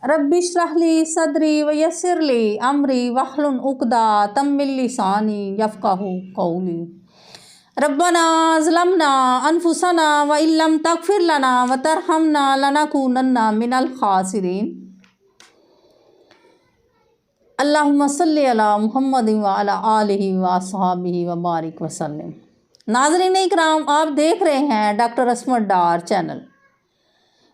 Rabbi इश्रह ली सदरी व यस्सिर ली अमरी वहलुल उक़दतम मिन लिसानी यफ़क़हू क़ौली। रब्बना ज़लमना अनफुसना व इल्लम तग़फ़िर लना व तरहमना लनकूनन्ना मिनल ख़ासिरीन। अल्लाहुम्मा सल्लि अला मुहम्मदिन व अला आलिहि व अस्हाबिहि व बारिक वसल्लम। नाज़रीन इकराम, आप देख रहे हैं डॉक्टर अस्मत डार चैनल।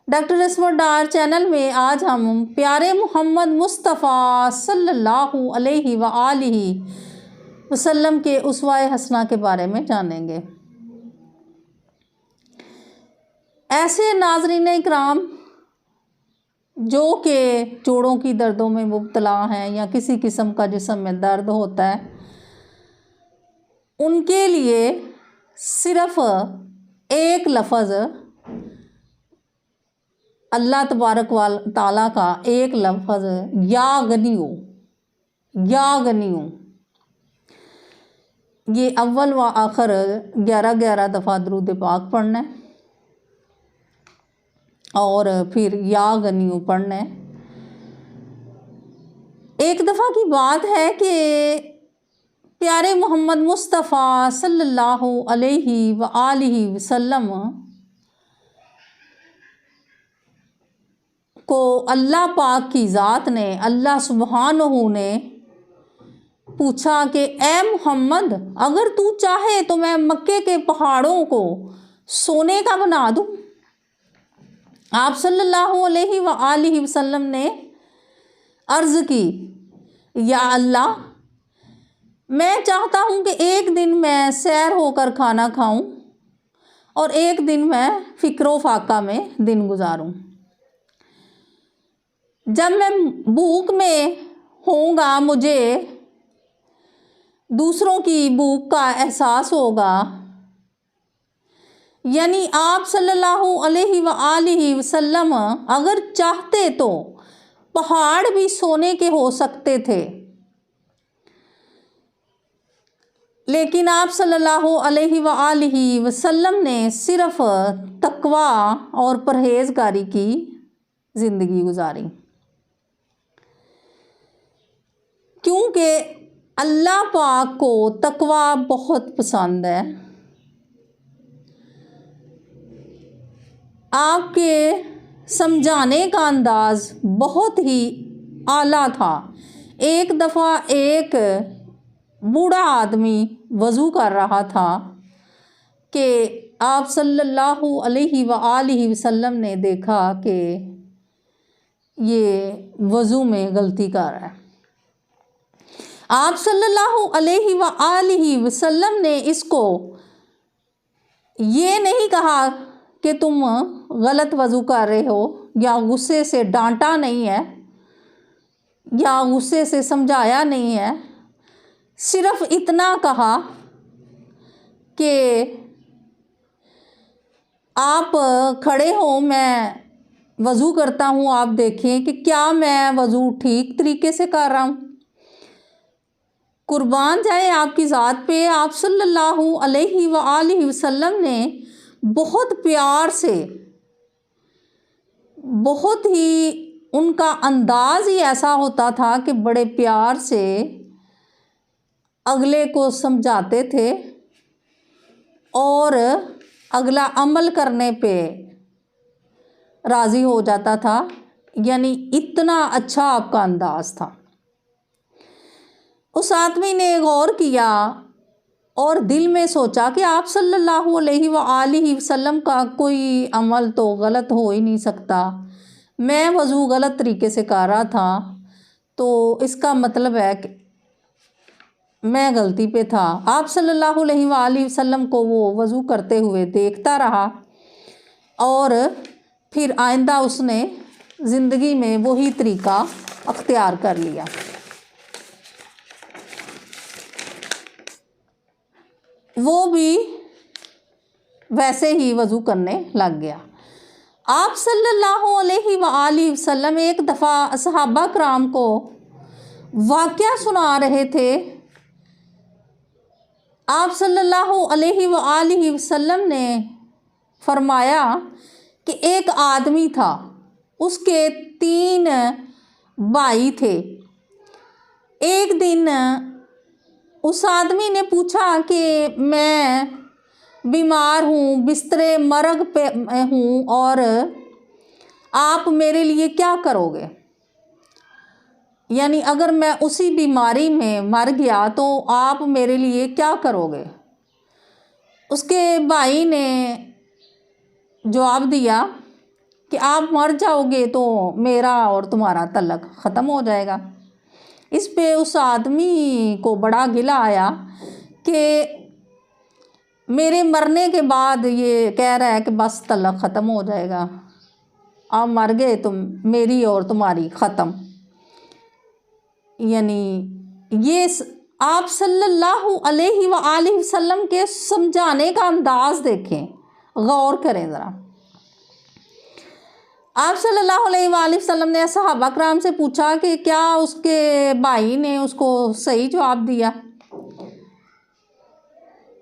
डॉक्टर अस्मत डार चैनल में आज हम प्यारे मोहम्मद मुस्तफ़ा सल्लल्लाहु अलैहि व आलिहि वसल्लम के उसवाए हसना के बारे में जानेंगे। ऐसे नाज़रीन इकराम जो कि जोड़ों की दर्दों में मुब्तला हैं या किसी किस्म का जिस्म में दर्द होता है, उनके लिए सिर्फ़ एक लफ्ज़ अल्लाह तबारक व ताला का एक लफ्ज़ या गनियो, ये अव्वल व आखिर 11 दफ़ा दरूद पाक पढ़ना है और फिर या गनियो पढ़ना है। एक दफ़ा की बात है कि प्यारे मोहम्मद मुस्तफ़ा सल्लल्लाहु अलैहि व आलिहि वसल्लम को अल्लाह पाक की ज़ात ने, अल्लाह सुब्हानहू ने पूछा कि ए मोहम्मद, अगर तू चाहे तो मैं मक्के के पहाड़ों को सोने का बना दूँ। आप सल्लल्लाहु अलैहि व आलिहि वसल्लम ने अर्ज़ की, या अल्लाह, मैं चाहता हूँ कि एक दिन मैं सैर होकर खाना खाऊं और एक दिन मैं फ़िक्र फाका में दिन गुजारूं। जब मैं भूख में होऊंगा मुझे दूसरों की भूख का एहसास होगा। यानी आप सल्लल्लाहु अलैहि व आलिहि वसल्लम अगर चाहते तो पहाड़ भी सोने के हो सकते थे, लेकिन आप सल्लल्लाहु अलैहि व आलिहि वसल्लम ने सिर्फ़ तकवा और परहेज़गारी की ज़िंदगी गुजारी, क्योंकि अल्लाह पाक को तकवा बहुत पसंद है। आपके समझाने का अंदाज़ बहुत ही आला था। एक दफ़ा एक बूढ़ा आदमी वज़ू कर रहा था कि आप सल्लल्लाहु अलैहि व आलिहि वसल्लम ने देखा कि ये वज़ू में गलती कर रहा है। आप सल्लल्लाहु अलैहि व आलिहि वसल्लम ने इसको ये नहीं कहा कि तुम गलत वज़ू कर रहे हो, या गुस्से से डांटा नहीं है या गुस्से से समझाया नहीं है। सिर्फ़ इतना कहा कि आप खड़े हो, मैं वज़ू करता हूँ, आप देखें कि क्या मैं वज़ू ठीक तरीके से कर रहा हूँ। कुर्बान जाए आपकी ज़ात पे, आप सल्लल्लाहु अलैहि व आलिहि वसल्लम ने बहुत प्यार से, बहुत ही उनका अंदाज़ ही ऐसा होता था कि बड़े प्यार से अगले को समझाते थे और अगला अमल करने पे राज़ी हो जाता था। यानी इतना अच्छा आपका अंदाज़ था। उस आदमी ने गौर किया और दिल में सोचा कि आप सल्लल्लाहु अलैहि व आलिहि वसल्लम का कोई अमल तो गलत हो ही नहीं सकता। मैं वज़ू गलत तरीके से कर रहा था, तो इसका मतलब है कि मैं गलती पे था। आप सल्लल्लाहु अलैहि व आलिहि वसल्लम को वो वज़ू करते हुए देखता रहा और फिर आइंदा उसने ज़िंदगी में वही तरीका अख्तियार कर लिया। वो भी वैसे ही वज़ू करने लग गया। आप सल्लल्लाहु अलैहि व आलिहि वसल्लम एक दफ़ा सहाबा कराम को वाक़या सुना रहे थे। आप सल्लल्लाहु अलैहि व आलिहि वसल्लम ने फरमाया कि एक आदमी था, उसके 3 भाई थे। एक दिन उस आदमी ने पूछा कि मैं बीमार हूँ, बिस्तरे मरग पे हूँ, और आप मेरे लिए क्या करोगे? यानी अगर मैं उसी बीमारी में मर गया तो आप मेरे लिए क्या करोगे? उसके भाई ने जवाब दिया कि आप मर जाओगे तो मेरा और तुम्हारा तल्लक ख़त्म हो जाएगा। इस पे उस आदमी को बड़ा गिला आया कि मेरे मरने के बाद ये कह रहा है कि बस तल्लक ख़त्म हो जाएगा, आप मर गए तुम, मेरी और तुम्हारी ख़त्म। यानी ये आप सल्लल्लाहु अलैहि वसल्लम के समझाने का अंदाज़ देखें, गौर करें ज़रा। आप सल्लल्लाहु अलैहि वसल्लम ने सहाबा कराम से पूछा कि क्या उसके भाई ने उसको सही जवाब दिया?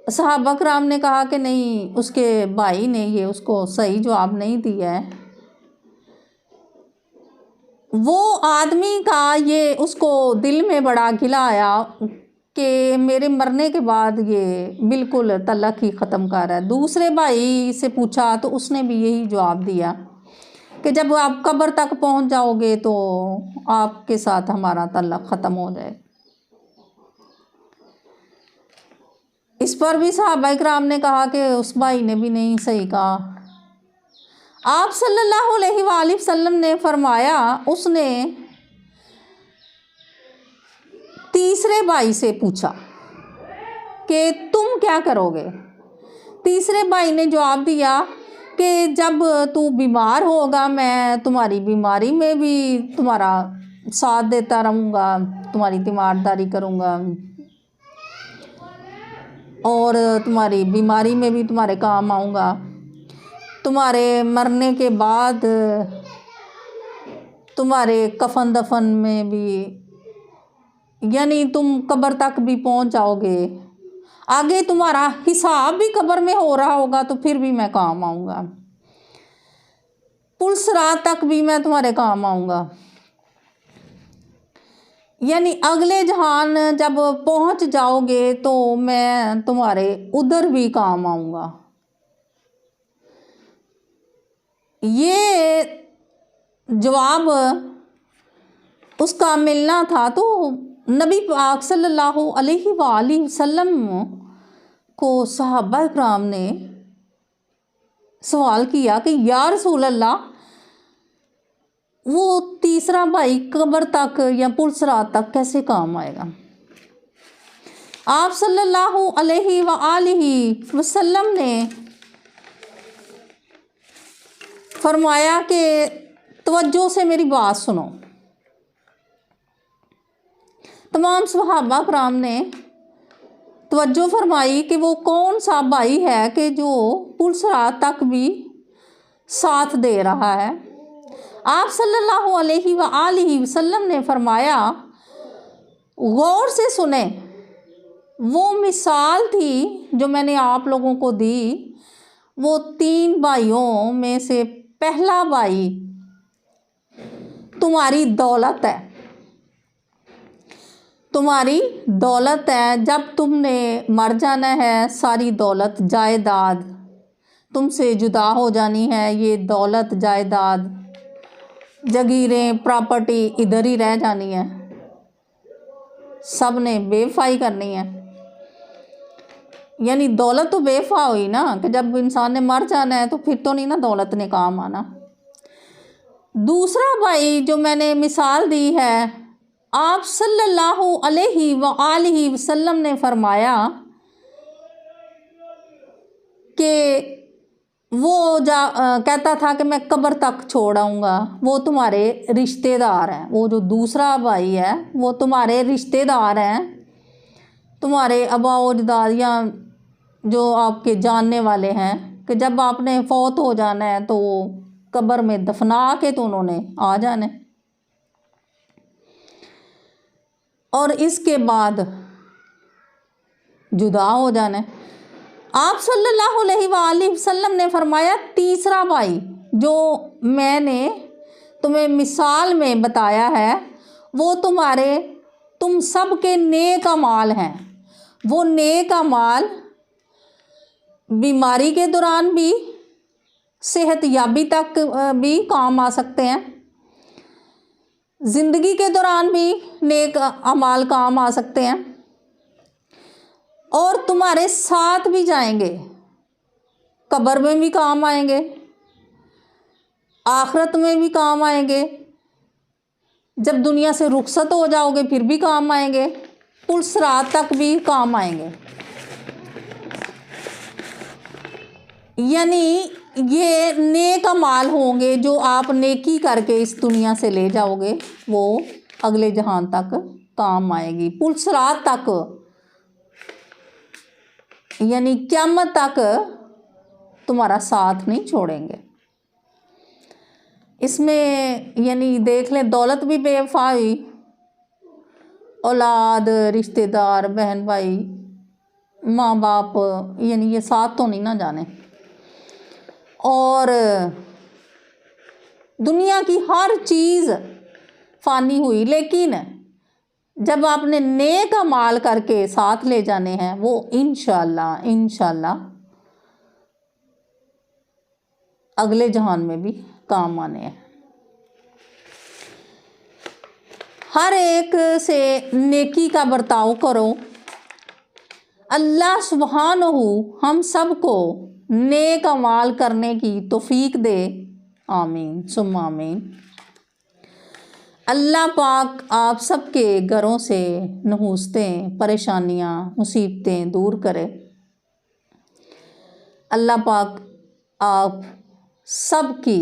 सहाबा कराम ने कहा कि नहीं, उसके भाई ने ये उसको सही जवाब नहीं दिया है। वो आदमी का ये उसको दिल में बड़ा गिला आया कि मेरे मरने के बाद ये बिल्कुल तल्लक ही ख़त्म कर रहा है। दूसरे भाई से पूछा तो उसने भी यही जवाब दिया कि जब आप कब्र तक पहुंच जाओगे तो आपके साथ हमारा तल्लक ख़त्म हो जाए। इस पर भी सहाबा इकराम ने कहा कि उस भाई ने भी नहीं सही कहा। आप सल्लल्लाहु अलैहि वसल्लम ने फरमाया, उसने तीसरे भाई से पूछा कि तुम क्या करोगे? तीसरे भाई ने जवाब दिया कि जब तू बीमार होगा मैं तुम्हारी बीमारी में भी तुम्हारा साथ देता रहूँगा, तुम्हारी तीमारदारी करूँगा, और तुम्हारी बीमारी में भी तुम्हारे काम आऊँगा। तुम्हारे मरने के बाद तुम्हारे कफन दफन में भी, यानी तुम कब्र तक भी पहुंच जाओगे, आगे तुम्हारा हिसाब भी कब्र में हो रहा होगा तो फिर भी मैं काम आऊँगा, पुल्स रात तक भी मैं तुम्हारे काम आऊँगा। यानी अगले जहान जब पहुंच जाओगे तो मैं तुम्हारे उधर भी काम आऊँगा। ये जवाब उसका मिलना था तो नबी पाक सल्लल्लाहु अलैहि वसल्लम को सहाबा इकराम ने सवाल किया कि या रसूल अल्लाह, वो तीसरा भाई कब्र तक या पुलसरात तक कैसे काम आएगा? आप सल्लल्लाहु अलैहि वसल्लम ने फरमाया कि तवज्जो से मेरी बात सुनो। तमाम सहाबा कराम ने तवज्जो फरमाई कि वो कौन सा भाई है कि जो पुलसरात तक भी साथ दे रहा है। आप सल्लल्लाहु अलैहि वसल्लम ने फरमाया, गौर से सुने, वो मिसाल थी जो मैंने आप लोगों को दी, वो 3 भाइयों में से पहला भाई तुम्हारी दौलत है, तुम्हारी दौलत है। जब तुमने मर जाना है, सारी दौलत जायदाद तुमसे जुदा हो जानी है। ये दौलत जायदाद जगीरें प्रॉपर्टी इधर ही रह जानी है, सब ने बेवफाई करनी है। यानी दौलत तो बेवफा हुई ना, कि जब इंसान ने मर जाना है तो फिर तो नहीं ना दौलत ने काम आना। दूसरा भाई जो मैंने मिसाल दी है, आप सल्लल्लाहु अलैहि वसल्लम ने फरमाया कि वो कहता था कि मैं कब्र तक छोड़ आऊँगा, वो तुम्हारे रिश्तेदार हैं। वो जो दूसरा भाई है वो तुम्हारे रिश्तेदार हैं, तुम्हारे अबा अजदाद या जो आपके जानने वाले हैं, कि जब आपने फौत हो जाना है तो कब्र में दफना के तो उन्होंने आ जाना है, और इसके बाद जुदा हो जाना है। आप सल्लल्लाहु अलैहि वसल्लम ने फरमाया, तीसरा भाई जो मैंने तुम्हें मिसाल में बताया है वो तुम सब के नेक अमाल हैं। वो नेक अमाल बीमारी के दौरान भी, सेहतयाबी तक भी काम आ सकते हैं, ज़िंदगी के दौरान भी नेक अमाल काम आ सकते हैं और तुम्हारे साथ भी जाएंगे, कब्र में भी काम आएंगे, आखिरत में भी काम आएंगे, जब दुनिया से रुखसत हो जाओगे फिर भी काम आएंगे, पुल सिरात तक भी काम आएंगे। यानी ये नेक अमाल होंगे जो आप नेकी करके इस दुनिया से ले जाओगे, वो अगले जहान तक काम आएगी, पुल सिरात तक, यानी क़यामत तक तुम्हारा साथ नहीं छोड़ेंगे। इसमें यानी देख लें, दौलत भी बेवफा हुई, औलाद, रिश्तेदार, बहन भाई, माँ बाप, यानी ये साथ तो नहीं ना जाने, और दुनिया की हर चीज़ फ़ानी हुई, लेकिन जब आपने नेक अमाल करके साथ ले जाने हैं वो इंशाल्लाह अगले जहान में भी काम आने हैं। हर एक से नेकी का बर्ताव करो। अल्लाह सुब्हानहू हम सबको नेक अमाल करने की तौफीक दे, आमीन सुम्मा आमीन। अल्लाह पाक आप सबके घरों से नहूसतें, परेशानियां, मुसीबतें दूर करे। अल्लाह पाक आप सबकी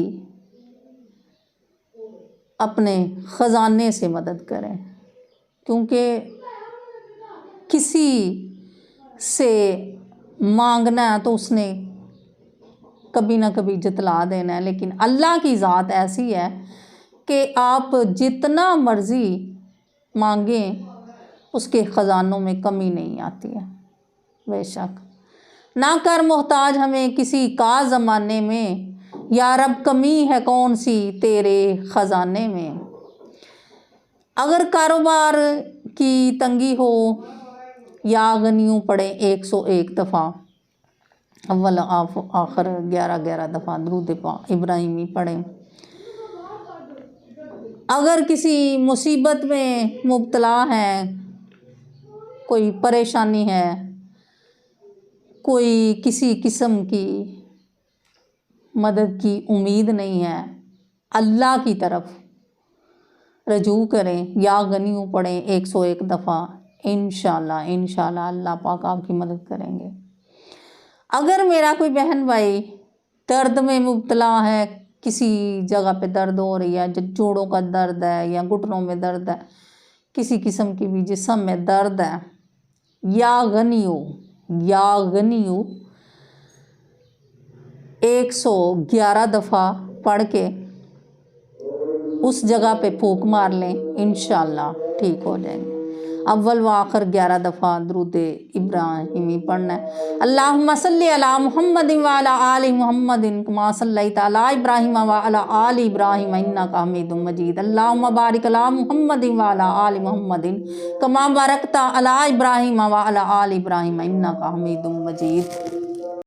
अपने ख़जाने से मदद करें, क्योंकि किसी से मांगना है तो उसने कभी ना कभी जतला देना है, लेकिन अल्लाह की ज़ात ऐसी है कि आप जितना मर्ज़ी मांगें उसके ख़जानों में कमी नहीं आती है। बेशक ना कर मोहताज हमें किसी का ज़माने में, या रब कमी है कौन सी तेरे ख़जाने में। अगर कारोबार की तंगी हो या गनियों पड़े 101 दफ़ा, अव्वल आखिर 11 दफ़ा दुरूद इब्राहिमी पढ़ें। अगर किसी मुसीबत में मुब्तला हैं, कोई परेशानी है, कोई किसी किस्म की मदद की उम्मीद नहीं है, अल्लाह की तरफ रजू करें, या गनियों पढ़ें 101 दफ़ा, इंशाल्लाह अल्लाह पाक आपकी मदद करेंगे। अगर मेरा कोई बहन भाई दर्द में मुब्तला है, किसी जगह पे दर्द हो रही है, जोड़ों का दर्द है या घुटनों में दर्द है, किसी किस्म की भी जिस्म में दर्द है, या गनियो 111 दफ़ा पढ़ के उस जगह पे फूंक मार लें, इंशाल्लाह ठीक हो जाएंगे। अव्वल व आखिर 11 दफ़ा दुरूद इब्राहिमी पढ़ना है। अल्लाहुम्मा सल्ली अला मुहम्मदिन व अला आलि मुहम्मदिन कमा सल्लैता अला इब्राहीम व अला आलि इब्राहीम इन्नका हमीदुम मजीद। अल्लाहुम्मा बारिक अला मुहम्मदिन व अला आलि मुहम्मदिन कमा बारकता अला इब्राहीम व अला आलि इब्राहीम इन्नका हमीदुम मजीद।